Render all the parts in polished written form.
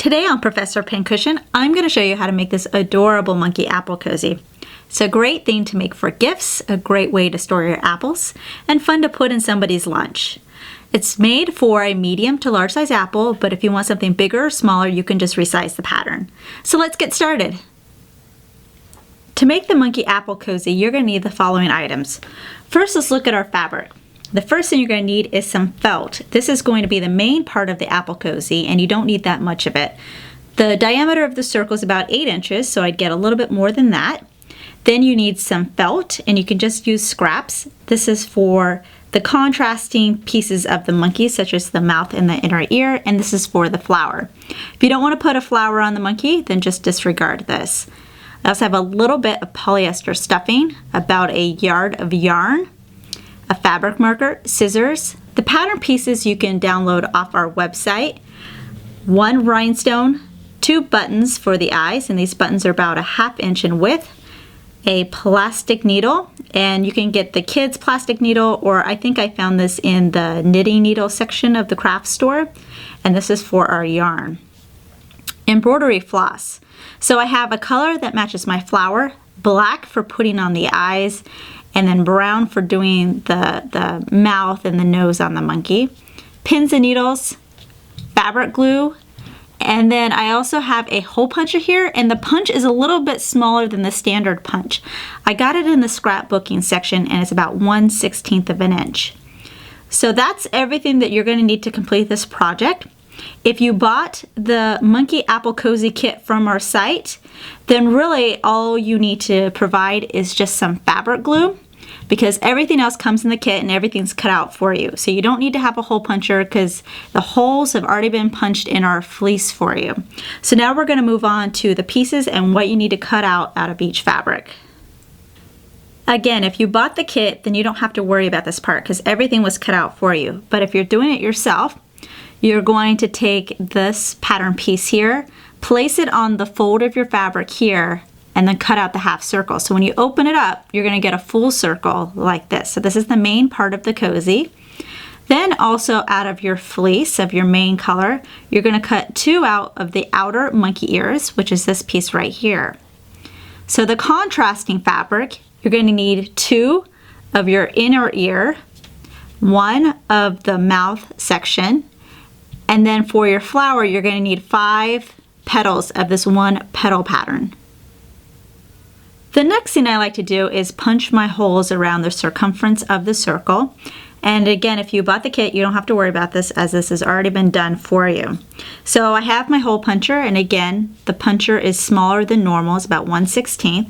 Today on Professor Pincushion, I'm going to show you how to make this adorable monkey apple cozy. It's a great thing to make for gifts, a great way to store your apples, and fun to put in somebody's lunch. It's made for a medium to large size apple, but if you want something bigger or smaller, you can just resize the pattern. So let's get started. To make the monkey apple cozy, you're going to need the following items. First, let's look at our fabric. The first thing you're going to need is some felt. This is going to be the main part of the apple cozy, and you don't need that much of it. The diameter of the circle is about 8 inches, so I'd get a little bit more than that. Then you need some felt, and you can just use scraps. This is for the contrasting pieces of the monkey, such as the mouth and the inner ear, and this is for the flower. If you don't want to put a flower on the monkey, then just disregard this. I also have a little bit of polyester stuffing, about a yard of yarn, a fabric marker, scissors. The pattern pieces you can download off our website. 1 rhinestone, 2 buttons for the eyes, and these buttons are about a 1/2 inch in width. A plastic needle, and you can get the kids plastic needle, or I think I found this in the knitting needle section of the craft store, and this is for our yarn. Embroidery floss. So I have a color that matches my flower, black for putting on the eyes, and then brown for doing the mouth and the nose on the monkey. Pins and needles, fabric glue, and then I also have a hole puncher here, and the punch is a little bit smaller than the standard punch. I got it in the scrapbooking section, and it's about 1/16 of an inch. So that's everything that you're going to need to complete this project. If you bought the Monkey Apple Cozy Kit from our site, then really all you need to provide is just some fabric glue, because everything else comes in the kit and everything's cut out for you. So you don't need to have a hole puncher because the holes have already been punched in our fleece for you. So now we're going to move on to the pieces and what you need to cut out of each fabric. Again, if you bought the kit, then you don't have to worry about this part because everything was cut out for you. But if you're doing it yourself, you're going to take this pattern piece here, place it on the fold of your fabric here, and then cut out the half circle. So when you open it up, you're going to get a full circle like this. So this is the main part of the cozy. Then also out of your fleece of your main color, you're going to cut 2 out of the outer monkey ears, which is this piece right here. So the contrasting fabric, you're going to need 2 of your inner ear, 1 of the mouth section, and then for your flower, you're going to need 5 petals of this 1 petal pattern. The next thing I like to do is punch my holes around the circumference of the circle. And again, if you bought the kit, you don't have to worry about this as this has already been done for you. So I have my hole puncher, and again, the puncher is smaller than normal, it's about 1/16.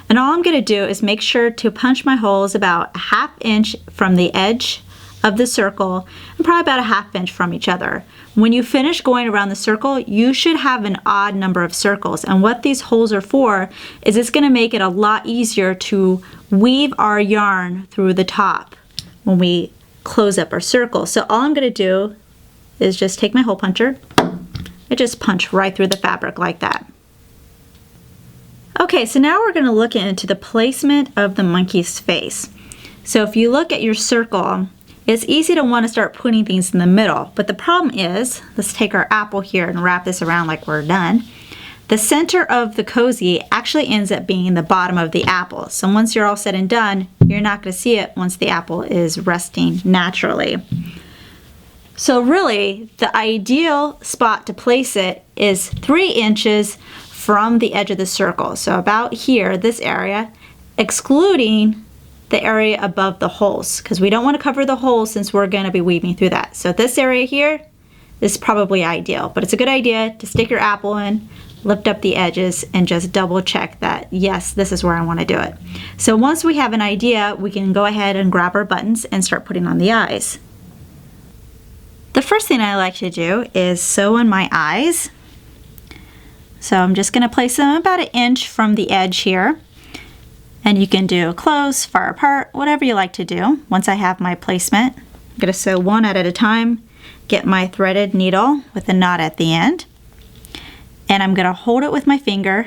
And all I'm going to do is make sure to punch my holes about a 1/2 inch from the edge of the circle and probably about a 1/2 inch from each other. When you finish going around the circle, you should have an odd number of circles, and what these holes are for is it's going to make it a lot easier to weave our yarn through the top when we close up our circle. So all I'm going to do is just take my hole puncher and just punch right through the fabric like that. Okay, so now we're going to look into the placement of the monkey's face. So if you look at your circle, it's easy to want to start putting things in the middle, but the problem is, let's take our apple here and wrap this around like we're done. The center of the cozy actually ends up being the bottom of the apple. So once you're all said and done, you're not going to see it once the apple is resting naturally. So really, the ideal spot to place it is 3 inches from the edge of the circle. So about here, this area, excluding the area above the holes, because we don't want to cover the holes since we're going to be weaving through that. So this area here is probably ideal, but it's a good idea to stick your apple in, lift up the edges, and just double check that, yes, this is where I want to do it. So once we have an idea, we can go ahead and grab our buttons and start putting on the eyes. The first thing I like to do is sew in my eyes. So I'm just going to place them about 1 inch from the edge here. And you can do close, far apart, whatever you like to do. Once I have my placement, I'm going to sew 1 at a time, get my threaded needle with a knot at the end, and I'm going to hold it with my finger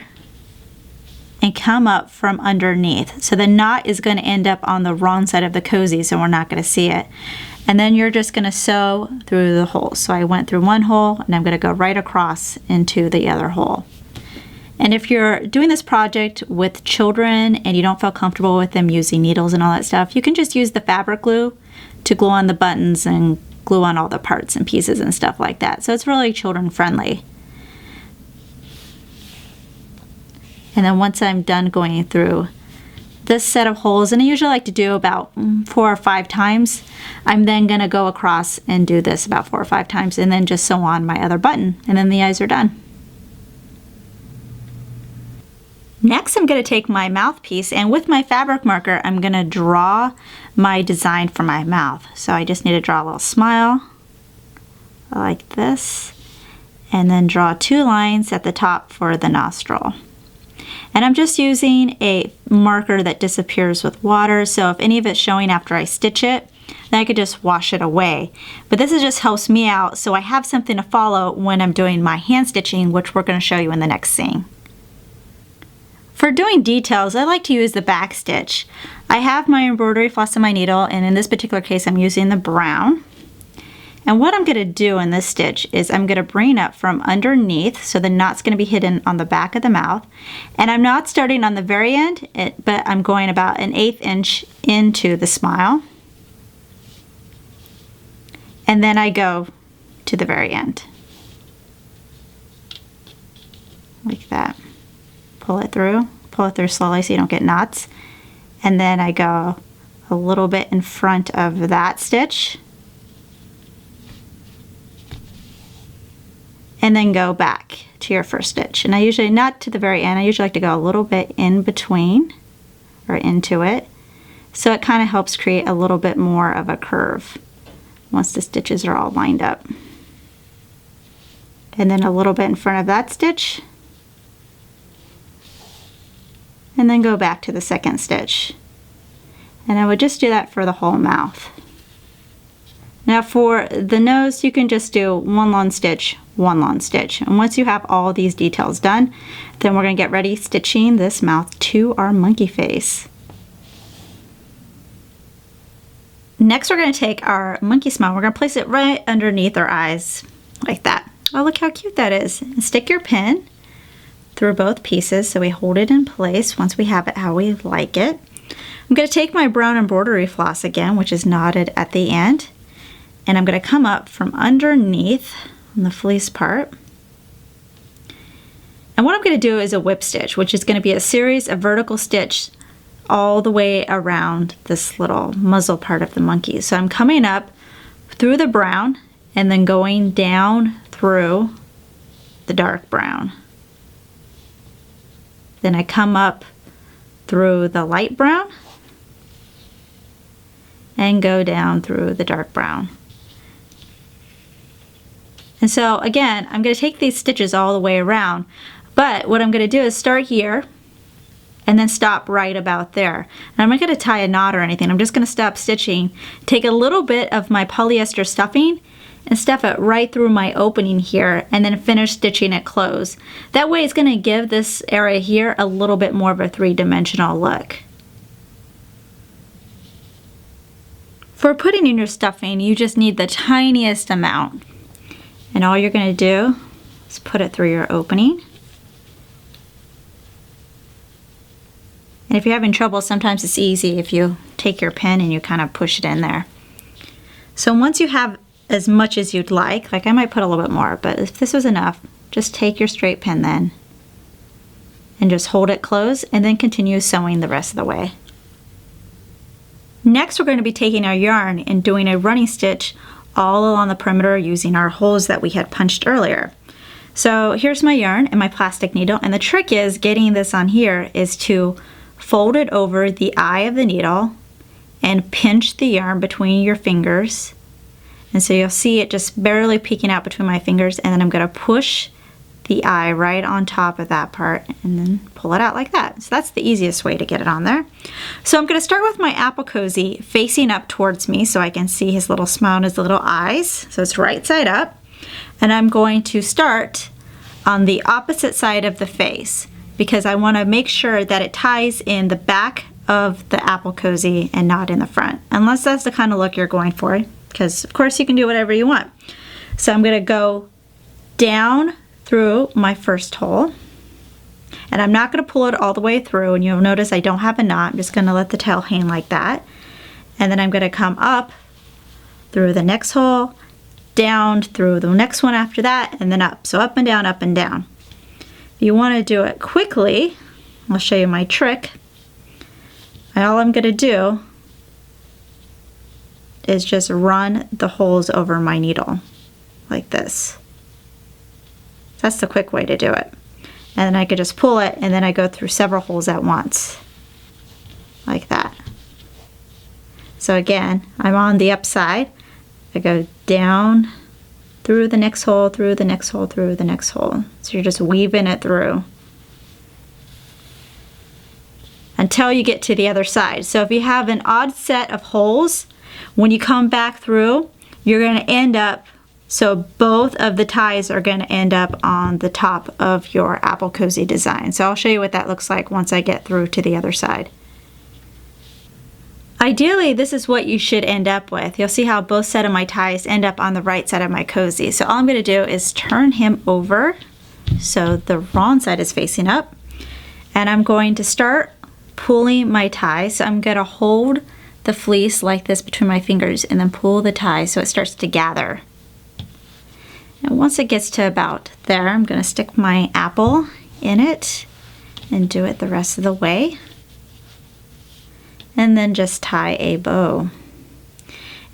and come up from underneath. So the knot is going to end up on the wrong side of the cozy, so we're not going to see it. And then you're just going to sew through the holes. So I went through one hole and I'm going to go right across into the other hole. And if you're doing this project with children and you don't feel comfortable with them using needles and all that stuff, you can just use the fabric glue to glue on the buttons and glue on all the parts and pieces and stuff like that. So it's really children friendly. And then once I'm done going through this set of holes, and I usually like to do about 4 or 5 times, I'm then going to go across and do this about 4 or 5 times and then just sew on my other button, and then the eyes are done. Next, I'm going to take my mouthpiece, and with my fabric marker, I'm going to draw my design for my mouth. So I just need to draw a little smile like this, and then draw 2 lines at the top for the nostril. And I'm just using a marker that disappears with water, so if any of it's showing after I stitch it, then I could just wash it away. But this just helps me out so I have something to follow when I'm doing my hand stitching, which we're going to show you in the next scene. For doing details, I like to use the back stitch. I have my embroidery floss on my needle, and in this particular case I'm using the brown. And what I'm going to do in this stitch is I'm going to bring up from underneath, so the knot's going to be hidden on the back of the mouth. And I'm not starting on the very end, but I'm going about 1/8 inch into the smile. And then I go to the very end. Like that. Pull it through slowly so you don't get knots. And then I go a little bit in front of that stitch. And then go back to your first stitch. And I usually, not to the very end, I usually like to go a little bit in between or into it. So it kind of helps create a little bit more of a curve once the stitches are all lined up. And then a little bit in front of that stitch. And then go back to the second stitch. And I would just do that for the whole mouth. Now for the nose, you can just do 1 long stitch, 1 long stitch. And once you have all these details done, then we're going to get ready stitching this mouth to our monkey face. Next, we're going to take our monkey smile. We're going to place it right underneath our eyes, like that. Oh, look how cute that is. And stick your pin through both pieces so we hold it in place once we have it how we like it. I'm going to take my brown embroidery floss again, which is knotted at the end, and I'm going to come up from underneath on the fleece part. And what I'm going to do is a whip stitch, which is going to be a series of vertical stitch all the way around this little muzzle part of the monkey. So I'm coming up through the brown and then going down through the dark brown. Then I come up through the light brown and go down through the dark brown. And so again, I'm going to take these stitches all the way around, but what I'm going to do is start here and then stop right about there. And I'm not going to tie a knot or anything. I'm just going to stop stitching, take a little bit of my polyester stuffing and stuff it right through my opening here, and then finish stitching it closed. That way it's going to give this area here a little bit more of a 3-dimensional look. For putting in your stuffing, you just need the tiniest amount. And all you're going to do is put it through your opening. And if you're having trouble, sometimes it's easy if you take your pen and you kind of push it in there. So once you have as much as you'd like I might put a little bit more, but if this was enough, just take your straight pen then and just hold it closed and then continue sewing the rest of the way. Next, we're going to be taking our yarn and doing a running stitch all along the perimeter using our holes that we had punched earlier. So here's my yarn and my plastic needle, and the trick is getting this on here is to fold it over the eye of the needle and pinch the yarn between your fingers. And so you'll see it just barely peeking out between my fingers, and then I'm going to push the eye right on top of that part and then pull it out like that. So that's the easiest way to get it on there. So I'm going to start with my apple cozy facing up towards me so I can see his little smile and his little eyes. So it's right side up. And I'm going to start on the opposite side of the face because I want to make sure that it ties in the back of the apple cozy and not in the front, unless that's the kind of look you're going for. because of course you can do whatever you want. So I'm going to go down through my first hole, and I'm not going to pull it all the way through, and you'll notice I don't have a knot. I'm just going to let the tail hang like that, and then I'm going to come up through the next hole, down through the next one after that, and then up. So up and down, up and down. If you want to do it quickly, I'll show you my trick. And all I'm going to do is just run the holes over my needle like this. That's the quick way to do it. And then I could just pull it, and then I go through several holes at once like that. So again, I'm on the upside. I go down through the next hole, through the next hole, through the next hole. So you're just weaving it through until you get to the other side. So if you have an odd set of holes, when you come back through, you're going to end up, so both of the ties are going to end up on the top of your apple cozy design. So I'll show you what that looks like once I get through to the other side. Ideally, this is what you should end up with. You'll see how both set of my ties end up on the right side of my cozy. So all I'm going to do is turn him over so the wrong side is facing up, and I'm going to start pulling my tie. So I'm going to hold the fleece like this between my fingers and then pull the tie so it starts to gather. And once it gets to about there, I'm going to stick my apple in it and do it the rest of the way. And then just tie a bow.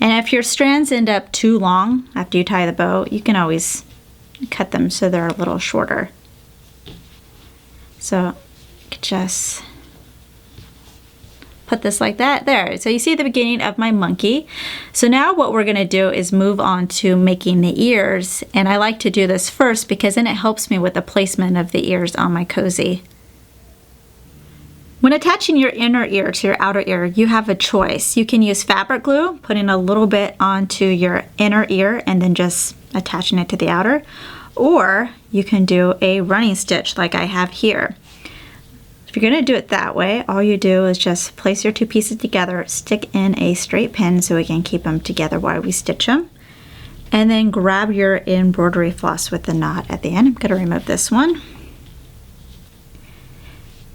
And if your strands end up too long after you tie the bow, you can always cut them so they're a little shorter. So just put this like that. There. So you see the beginning of my monkey. So now what we're going to do is move on to making the ears. And I like to do this first because then it helps me with the placement of the ears on my cozy. When attaching your inner ear to your outer ear, you have a choice. You can use fabric glue, putting a little bit onto your inner ear and then just attaching it to the outer. Or you can do a running stitch like I have here. If you're going to do it that way, all you do is just place your two pieces together, stick in a straight pin so we can keep them together while we stitch them, and then grab your embroidery floss with the knot at the end. I'm going to remove this one.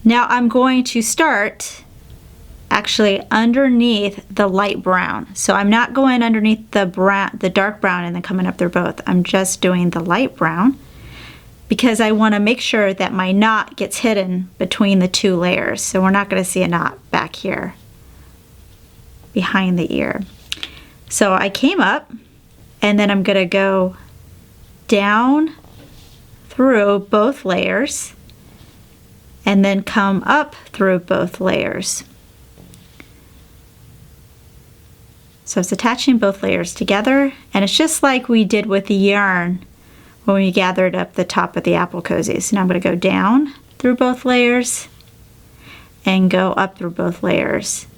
Now I'm going to start actually underneath the light brown. So I'm not going underneath the dark brown and then coming up through both. I'm just doing the light brown because I want to make sure that my knot gets hidden between the two layers. So we're not going to see a knot back here behind the ear. So I came up and then I'm going to go down through both layers and then come up through both layers. So it's attaching both layers together, and it's just like we did with the yarn when we gathered up the top of the apple cozy. So now I'm going to go down through both layers and go up through both layers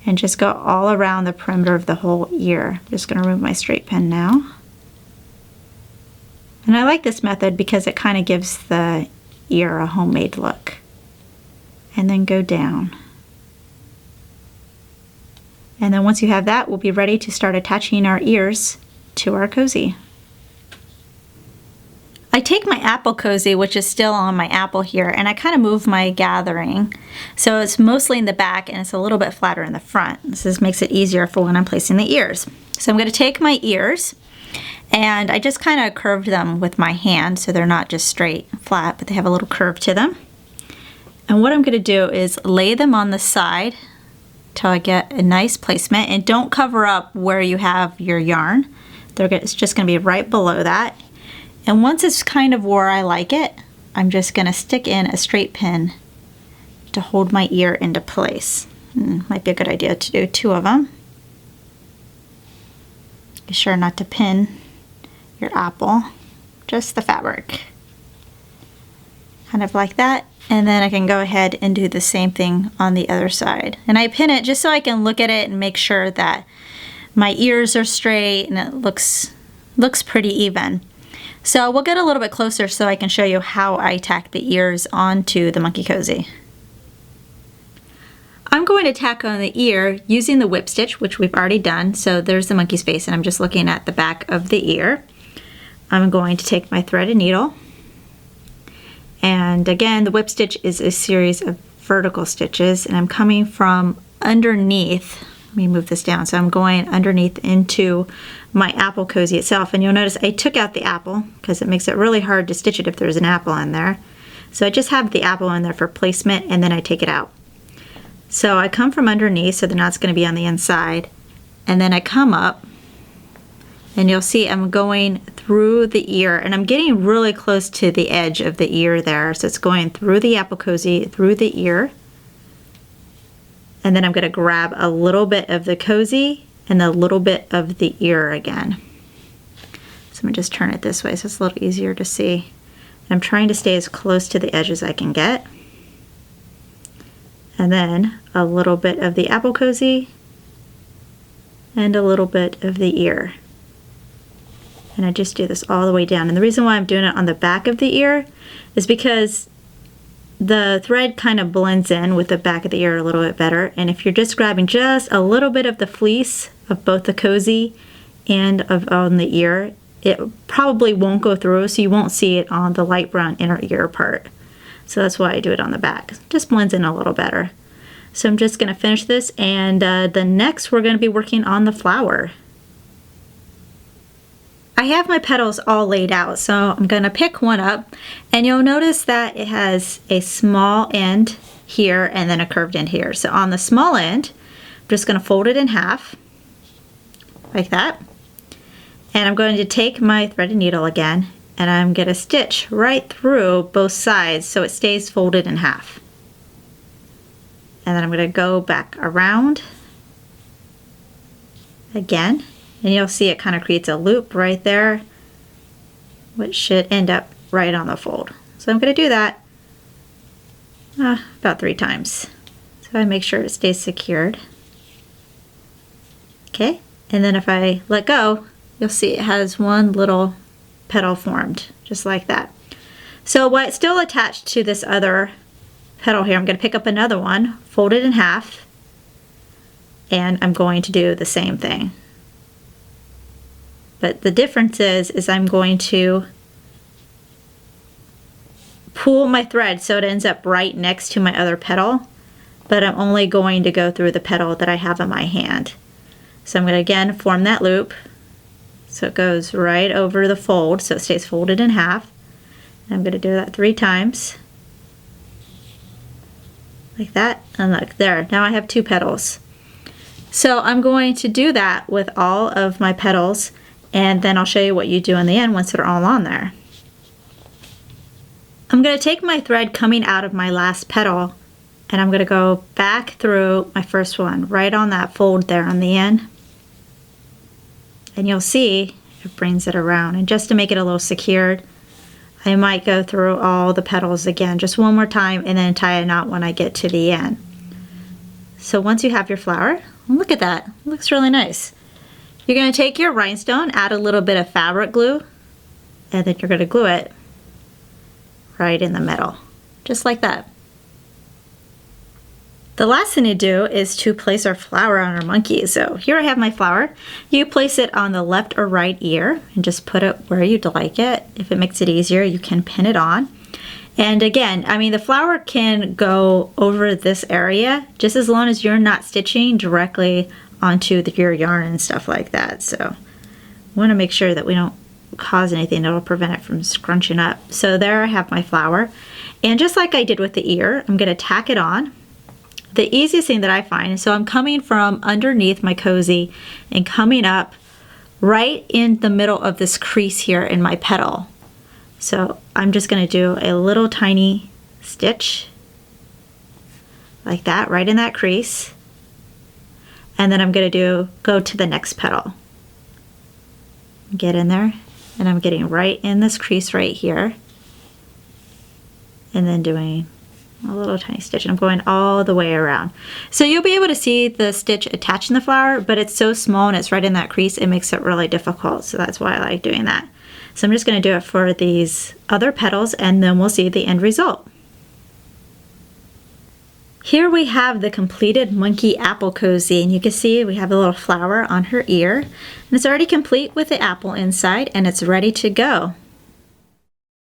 and just go all around the perimeter of the whole ear. Just going to remove my straight pin now. And I like this method because it kind of gives the ear a homemade look. And then go down. And then once you have that, we'll be ready to start attaching our ears to our cozy. I take my apple cozy, which is still on my apple here, and I kind of move my gathering. So it's mostly in the back and it's a little bit flatter in the front. This makes it easier for when I'm placing the ears. So I'm going to take my ears and I just kind of curved them with my hand so they're not just straight flat, but they have a little curve to them. And what I'm going to do is lay them on the side till I get a nice placement, and don't cover up where you have your yarn. It's just going to be right below that. And once it's kind of where I like it, I'm just going to stick in a straight pin to hold my ear into place. Might be a good idea to do 2 of them. Be sure not to pin your apple, just the fabric. Kind of like that. And then I can go ahead and do the same thing on the other side. And I pin it just so I can look at it and make sure that my ears are straight and it looks pretty even. So we'll get a little bit closer so I can show you how I tack the ears onto the monkey cozy. I'm going to tack on the ear using the whip stitch, which we've already done. So there's the monkey's face, and I'm just looking at the back of the ear. I'm going to take my threaded needle, and again, the whip stitch is a series of vertical stitches, and I'm coming from underneath. Let me move this down. So I'm going underneath into my apple cozy itself, and you'll notice I took out the apple because it makes it really hard to stitch it if there's an apple in there. So I just have the apple in there for placement, and then I take it out. So I come from underneath, so the knot's going to be on the inside, and then I come up, and you'll see I'm going through the ear, and I'm getting really close to the edge of the ear there. So it's going through the apple cozy, through the ear, and then I'm going to grab a little bit of the cozy and a little bit of the ear again. So I'm going to just turn it this way so it's a little easier to see. And I'm trying to stay as close to the edge as I can get. And then a little bit of the apple cozy and a little bit of the ear. And I just do this all the way down. And the reason why I'm doing it on the back of the ear is because the thread kind of blends in with the back of the ear a little bit better. And if you're just grabbing just a little bit of the fleece of both the cozy and on the ear, it probably won't go through, so you won't see it on the light brown inner ear part. So that's why I do it on the back. It just blends in a little better. So I'm just going to finish this, and the next we're going to be working on the flower. I have my petals all laid out, so I'm going to pick one up, and you'll notice that it has a small end here and then a curved end here. So on the small end, I'm just going to fold it in half, like that. And I'm going to take my threaded needle again, and I'm going to stitch right through both sides so it stays folded in half. And then I'm going to go back around again, and you'll see it kind of creates a loop right there, which should end up right on the fold. So I'm going to do that about 3 times. So I make sure it stays secured. Okay, and then if I let go, you'll see it has one little petal formed, just like that. So while it's still attached to this other petal here, I'm going to pick up another one, fold it in half, and I'm going to do the same thing. But the difference is I'm going to pull my thread so it ends up right next to my other petal, but I'm only going to go through the petal that I have in my hand. So I'm going to again form that loop so it goes right over the fold so it stays folded in half. I'm going to do that 3 times, like that, and look there, now I have 2 petals. So I'm going to do that with all of my petals, and then I'll show you what you do in the end once they're all on there. I'm going to take my thread coming out of my last petal, and I'm going to go back through my first one, right on that fold there on the end. And you'll see it brings it around. And just to make it a little secured, I might go through all the petals again just one more time and then tie a knot when I get to the end. So once you have your flower, look at that, it looks really nice. You're going to take your rhinestone, add a little bit of fabric glue, and then you're going to glue it right in the middle, just like that. The last thing to do is to place our flower on our monkey. So here I have my flower. You place it on the left or right ear and just put it where you'd like it. If it makes it easier, you can pin it on. And again, I mean, the flower can go over this area just as long as you're not stitching directly onto your yarn and stuff like that. So we want to make sure that we don't cause anything that will prevent it from scrunching up. So there I have my flower. And just like I did with the ear, I'm going to tack it on. The easiest thing that I find is, so I'm coming from underneath my cozy and coming up right in the middle of this crease here in my petal. So I'm just going to do a little tiny stitch like that, right in that crease. And then I'm going to go to the next petal. Get in there, and I'm getting right in this crease right here. And then doing a little tiny stitch, and I'm going all the way around. So you'll be able to see the stitch attaching the flower, but it's so small and it's right in that crease, it makes it really difficult. So that's why I like doing that. So I'm just going to do it for these other petals, and then we'll see the end result. Here we have the completed monkey apple cozy, and you can see we have a little flower on her ear, and it's already complete with the apple inside, and it's ready to go.